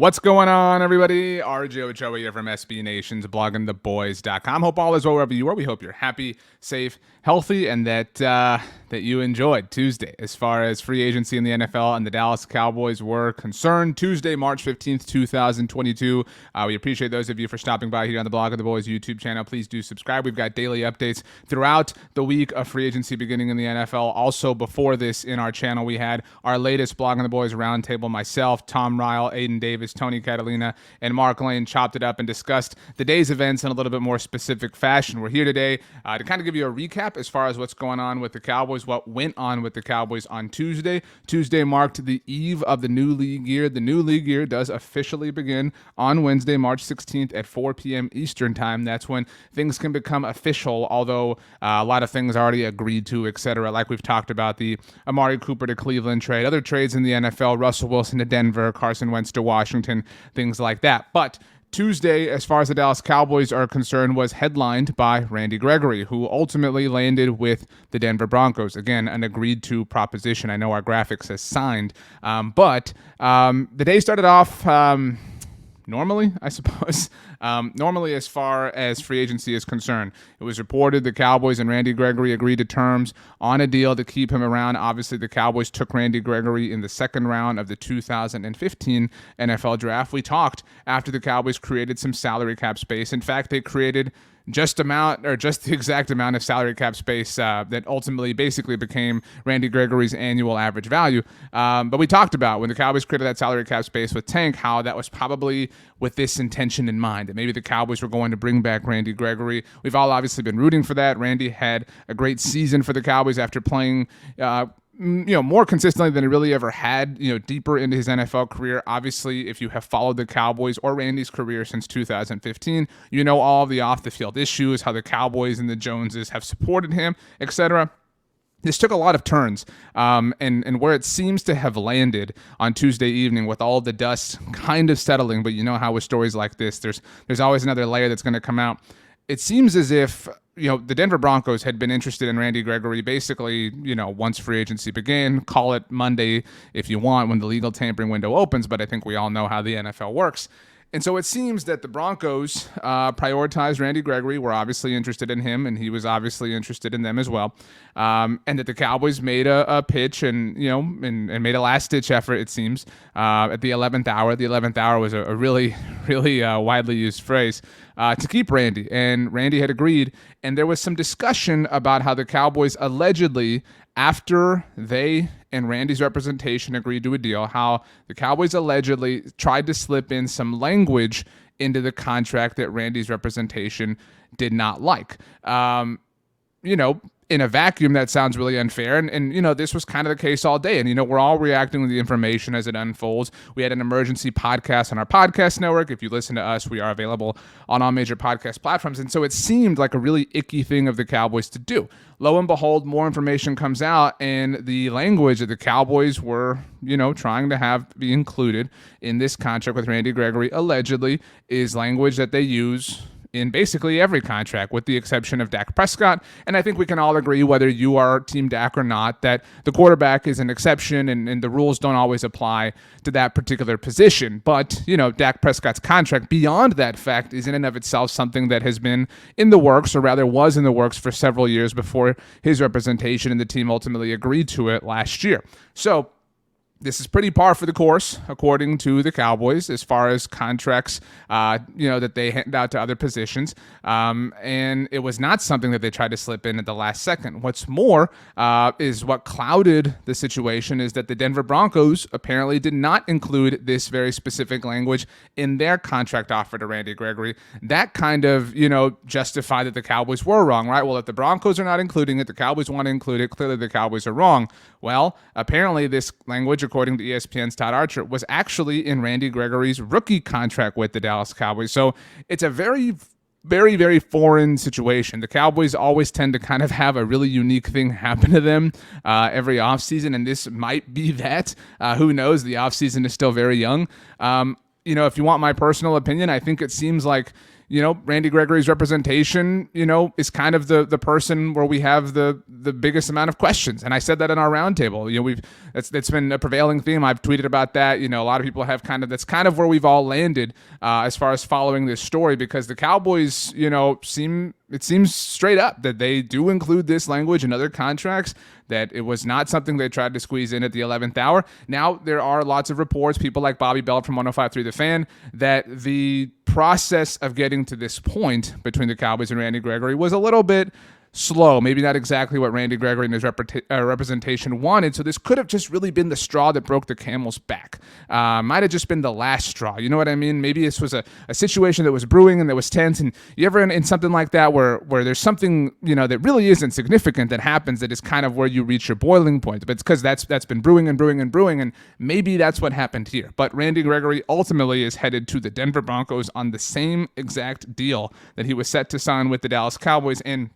What's going on, everybody? RJ Ochoa here from SB Nation's bloggingtheboys.com. Hope all is well wherever you are. We hope you're happy, safe, healthy, and that you enjoyed Tuesday as far as free agency in the NFL and the Dallas Cowboys were concerned. Tuesday, March 15th, 2022. We appreciate those of you for stopping by here on the Blog of the Boys YouTube channel. Please do subscribe. We've got daily updates throughout the week of free agency beginning in the NFL. Also, before this in our channel, we had our latest Blog of the Boys roundtable. Myself, Tom Ryle, Aiden Davis, Tony Catalina, and Mark Lane chopped it up and discussed the day's events in a little bit more specific fashion. We're here today to kind of give you a recap as far as what's going on with the Cowboys, what went on with the Cowboys on Tuesday. Tuesday marked the eve of the new league year. The new league year does officially begin on Wednesday, March 16th at 4 p.m. Eastern time. That's when things can become official, although a lot of things are already agreed to, etc. Like we've talked about the Malik Hooker to Cleveland trade, other trades in the NFL, Russell Wilson to Denver, Carson Wentz to Washington, things like that. But Tuesday, as far as the Dallas Cowboys are concerned, was headlined by Randy Gregory, who ultimately landed with the Denver Broncos. Again, an agreed-to proposition. I know our graphics says signed, but the day started off normally, I suppose. Normally, as far as free agency is concerned, it was reported the Cowboys and Randy Gregory agreed to terms on a deal to keep him around. Obviously, the Cowboys took Randy Gregory in the second round of the 2015 NFL draft. We talked after the Cowboys created some salary cap space. In fact, they created just the exact amount of salary cap space that ultimately basically became Randy Gregory's annual average value. But we talked about when the Cowboys created that salary cap space with Tank, how that was probably with this intention in mind, that maybe the Cowboys were going to bring back Randy Gregory. We've all obviously been rooting for that. Randy had a great season for the Cowboys after playing more consistently than he really ever had, deeper into his NFL career. Obviously, if you have followed the Cowboys or Randy's career since 2015, you know all of the off-the-field issues, how the Cowboys and the Joneses have supported him, etc. This took a lot of turns, and where it seems to have landed on Tuesday evening with all of the dust kind of settling, but you know how with stories like this, there's always another layer that's going to come out. It seems as if the Denver Broncos had been interested in Randy Gregory basically, once free agency began. Call it Monday if you want when the legal tampering window opens, but I think we all know how the NFL works. And so it seems that the Broncos prioritized Randy Gregory, were obviously interested in him, and he was obviously interested in them as well. And that the Cowboys made a pitch and made a last-ditch effort, it seems, at the 11th hour. The 11th hour was a really, really widely used phrase to keep Randy. And Randy had agreed, and there was some discussion about how the Cowboys allegedly, after they and Randy's representation agreed to a deal, how the Cowboys allegedly tried to slip in some language into the contract that Randy's representation did not like. In a vacuum, that sounds really unfair. And this was kind of the case all day. And, we're all reacting to the information as it unfolds. We had an emergency podcast on our podcast network. If you listen to us, we are available on all major podcast platforms. And so it seemed like a really icky thing of the Cowboys to do. Lo and behold, more information comes out, and the language that the Cowboys were, trying to have be included in this contract with Randy Gregory allegedly is language that they use in basically every contract, with the exception of Dak Prescott. And I think we can all agree, whether you are Team Dak or not, that the quarterback is an exception and the rules don't always apply to that particular position. But, Dak Prescott's contract, beyond that fact, is in and of itself something that has been in the works, or rather was in the works for several years before his representation and the team ultimately agreed to it last year. So this is pretty par for the course, according to the Cowboys, as far as contracts, that they hand out to other positions. And it was not something that they tried to slip in at the last second. What's more is what clouded the situation is that the Denver Broncos apparently did not include this very specific language in their contract offer to Randy Gregory. That kind of, justified that the Cowboys were wrong, right? Well, if the Broncos are not including it, the Cowboys want to include it. Clearly, the Cowboys are wrong. Well, apparently this language, according to ESPN's Todd Archer, was actually in Randy Gregory's rookie contract with the Dallas Cowboys. So it's a very, very, very foreign situation. The Cowboys always tend to kind of have a really unique thing happen to them every offseason, and this might be that. Who knows? The offseason is still very young. If you want my personal opinion, I think it seems like Randy Gregory's representation, is kind of the person where we have the biggest amount of questions. And I said that in our roundtable. That's been a prevailing theme. I've tweeted about that. A lot of people have that's kind of where we've all landed as far as following this story, because the Cowboys, it seems straight up that they do include this language in other contracts, that it was not something they tried to squeeze in at the 11th hour. Now, there are lots of reports, people like Bobby Bell from 105.3 The Fan, that the process of getting to this point between the Cowboys and Randy Gregory was a little bit slow, maybe not exactly what Randy Gregory and his representation wanted. So this could have just really been the straw that broke the camel's back. Might have just been the last straw. You know what I mean? Maybe this was a situation that was brewing and that was tense. And you ever in something like that where there's something, that really isn't significant that happens, that is kind of where you reach your boiling point. But it's because that's been brewing and brewing and brewing. And maybe that's what happened here. But Randy Gregory ultimately is headed to the Denver Broncos on the same exact deal that he was set to sign with the Dallas Cowboys. And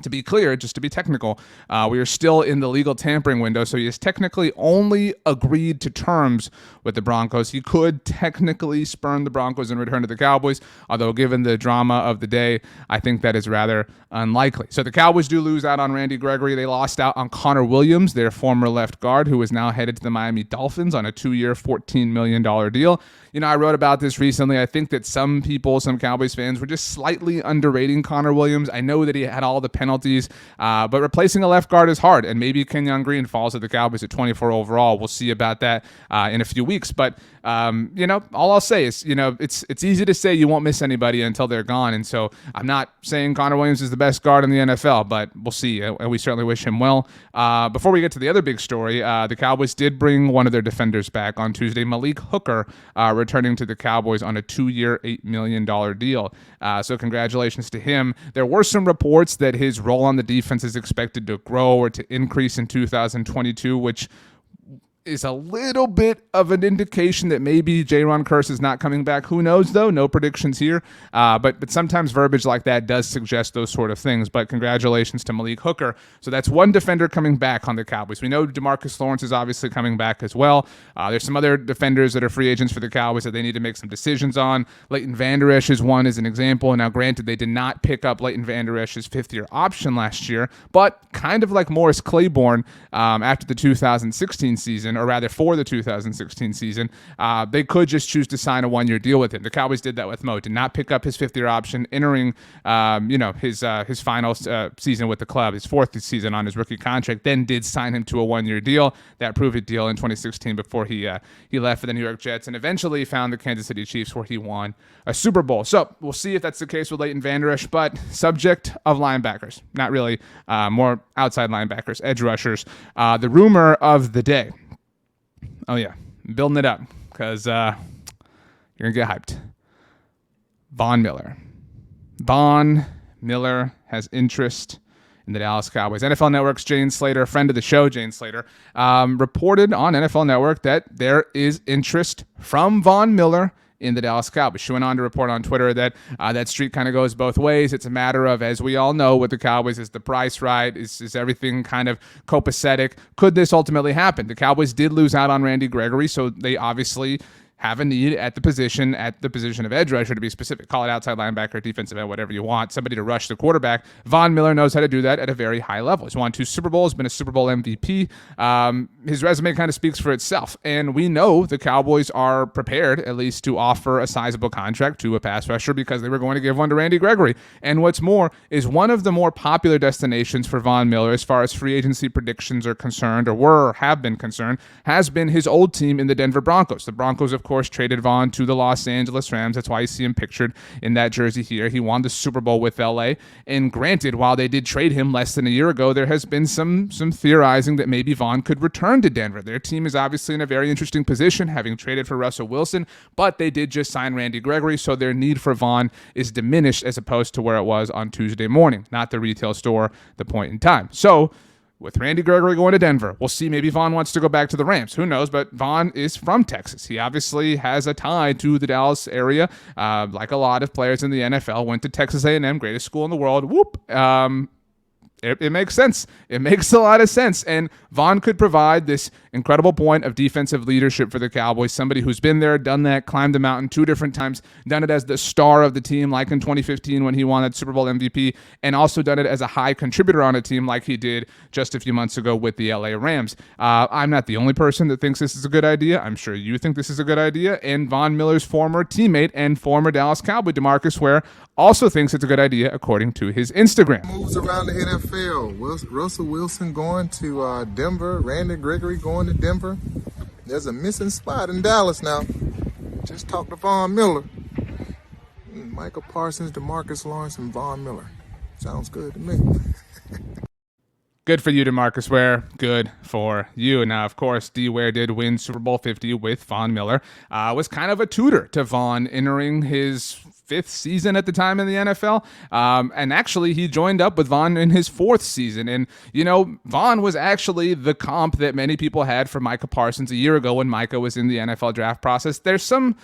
to be clear, just to be technical, we are still in the legal tampering window, so he has technically only agreed to terms with the Broncos. He could technically spurn the Broncos and return to the Cowboys, although given the drama of the day, I think that is rather unlikely. So the Cowboys do lose out on Randy Gregory. They lost out on Connor Williams, their former left guard, who is now headed to the Miami Dolphins on a 2-year, $14 million deal. I wrote about this recently. I think that some Cowboys fans were just slightly underrating Connor Williams. I know that he had all the penalties, but replacing a left guard is hard, and maybe Kenyon Green falls to the Cowboys at 24 overall. We'll see about that in a few weeks. But, all I'll say is, it's easy to say you won't miss anybody until they're gone. And so I'm not saying Connor Williams is the best guard in the NFL, but we'll see. And we certainly wish him well. Before we get to the other big story, the Cowboys did bring one of their defenders back on Tuesday, Malik Hooker, returning to the Cowboys on a 2-year, $8 million deal. So congratulations to him. There were some reports that his role on the defense is expected to grow or to increase in 2022, which is a little bit of an indication that maybe Jaron Kearse is not coming back. Who knows, though? No predictions here. But sometimes verbiage like that does suggest those sort of things. But congratulations to Malik Hooker. So that's one defender coming back on the Cowboys. We know DeMarcus Lawrence is obviously coming back as well. There's some other defenders that are free agents for the Cowboys that they need to make some decisions on. Leighton Vander Esch is one as an example. Now, granted, they did not pick up Leighton Vander Esch's 5th-year option last year, but kind of like Morris Claiborne after the 2016 season, or rather for the 2016 season, they could just choose to sign a 1-year deal with him. The Cowboys did that with Mo, did not pick up his 5th-year option, entering his final season with the club, his 4th season on his rookie contract, then did sign him to a 1-year deal, that prove-it deal in 2016 before he left for the New York Jets, and eventually found the Kansas City Chiefs, where he won a Super Bowl. So we'll see if that's the case with Leighton Vander Esch, but subject of linebackers, not really, more outside linebackers, edge rushers. The rumor of the day. Oh, yeah. I'm building it up because you're going to get hyped. Von Miller. Von Miller has interest in the Dallas Cowboys. NFL Network's Jane Slater, friend of the show, Jane Slater, reported on NFL Network that there is interest from Von Miller in the Dallas Cowboys. She went on to report on Twitter that that streak kind of goes both ways. It's a matter of, as we all know, with the Cowboys, is the price right? Is everything kind of copacetic? Could this ultimately happen? The Cowboys did lose out on Randy Gregory, so they obviously have a need at the position of edge rusher, to be specific. Call it outside linebacker, defensive end, whatever you want. Somebody to rush the quarterback. Von Miller knows how to do that at a very high level. He's won 2 Super Bowls, been a Super Bowl MVP. His resume kind of speaks for itself. And we know the Cowboys are prepared, at least, to offer a sizable contract to a pass rusher because they were going to give one to Randy Gregory. And what's more is one of the more popular destinations for Von Miller as far as free agency predictions are concerned, or have been concerned, has been his old team in the Denver Broncos. The Broncos, of course, traded Von to the Los Angeles Rams. That's why you see him pictured in that jersey here. He won the Super Bowl with LA. And granted, while they did trade him less than a year ago, there has been some theorizing that maybe Von could return to Denver. Their team is obviously in a very interesting position, having traded for Russell Wilson, but they did just sign Randy Gregory, so their need for Von is diminished as opposed to where it was on Tuesday morning, not the retail store, the point in time. So with Randy Gregory going to Denver, we'll see. Maybe Von wants to go back to the Rams. Who knows? But Von is from Texas. He obviously has a tie to the Dallas area, like a lot of players in the NFL. Went to Texas A&M, greatest school in the world. Whoop. it makes sense. It makes a lot of sense. And Von could provide this incredible point of defensive leadership for the Cowboys, somebody who's been there, done that, climbed the mountain 2 different times, done it as the star of the team, like in 2015 when he won that Super Bowl MVP, and also done it as a high contributor on a team like he did just a few months ago with the LA Rams. I'm not the only person that thinks this is a good idea. I'm sure you think this is a good idea. And Von Miller's former teammate and former Dallas Cowboy, DeMarcus Ware, also thinks it's a good idea according to his Instagram. Moves around the NFL. Russell Wilson going to Denver. Randy Gregory going to Denver. There's a missing spot in Dallas now. Just talked to Von Miller. Michael Parsons, DeMarcus Lawrence, and Von Miller. Sounds good to me. Good for you, DeMarcus Ware. Good for you. Now, of course, D. Ware did win Super Bowl 50 with Von Miller. Was kind of a tutor to Von entering his 5th season at the time in the NFL. And actually, he joined up with Von in his 4th season. And, you know, Von was actually the comp that many people had for Micah Parsons a year ago when Micah was in the NFL draft process. There's some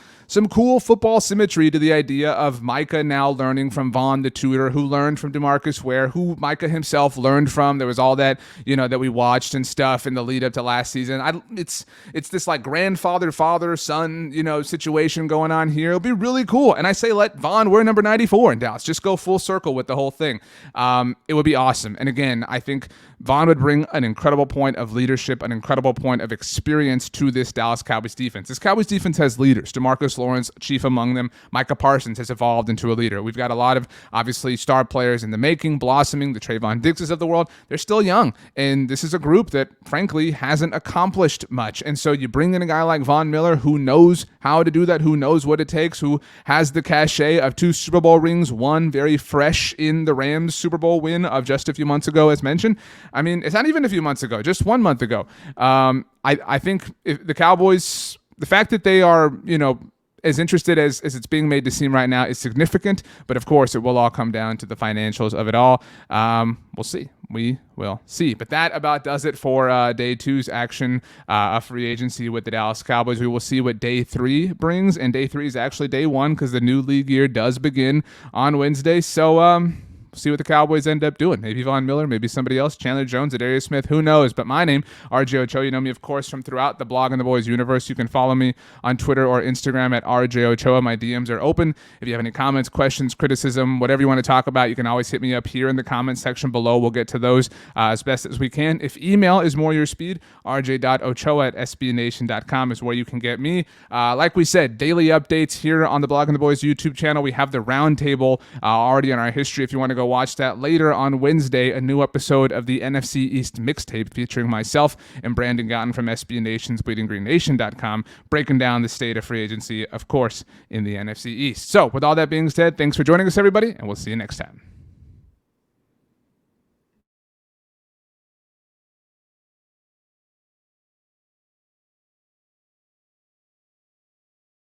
cool football symmetry to the idea of Micah now learning from Von, the tutor, who learned from DeMarcus Ware, who Micah himself learned from. There was all that, you know, that we watched and stuff in the lead up to last season. It's this like grandfather, father, son, you know, situation going on here. It'll be really cool. And I say, let Von wear number 94 in Dallas. Just go full circle with the whole thing. It would be awesome. And again, I think Von would bring an incredible point of leadership, an incredible point of experience to this Dallas Cowboys defense. This Cowboys defense has leaders. DeMarcus Lawrence, chief among them. Micah Parsons has evolved into a leader. We've got a lot of, obviously, star players in the making, blossoming, the Trayvon Diggses of the world. They're still young, and this is a group that, frankly, hasn't accomplished much. And so you bring in a guy like Von Miller who knows how to do that, who knows what it takes, who has the cachet of 2 Super Bowl rings, one very fresh in the Rams Super Bowl win of just a few months ago, as mentioned. I mean, it's not even a few months ago, just 1 month ago. I think if the Cowboys, the fact that they are, you know, as interested as it's being made to seem right now is significant, but of course it will all come down to the financials of it all. We'll see. We will see. But that about does it for day 2's action of free agency with the Dallas Cowboys. We will see what day 3 brings, and day 3 is actually day 1 because the new league year does begin on Wednesday. So, see what the Cowboys end up doing. Maybe Von Miller, maybe somebody else, Chandler Jones, Adarius Smith, who knows? But my name, RJ Ochoa. You know me, of course, from throughout the Blog and the Boys universe. You can follow me on Twitter or Instagram at RJ Ochoa. My DMs are open. If you have any comments, questions, criticism, whatever you want to talk about, you can always hit me up here in the comments section below. We'll get to those as best as we can. If email is more your speed, rj.ochoa@sbnation.com is where you can get me. Like we said, daily updates here on the Blog and the Boys YouTube channel. We have the roundtable already on our history. If you want to go watch that later on Wednesday, a new episode of the NFC East mixtape featuring myself and Brandon Gotten from SB Nation's BleedingGreenNation.com, breaking down the state of free agency, of course, in the NFC East. So with all that being said, thanks for joining us, everybody, and we'll see you next time.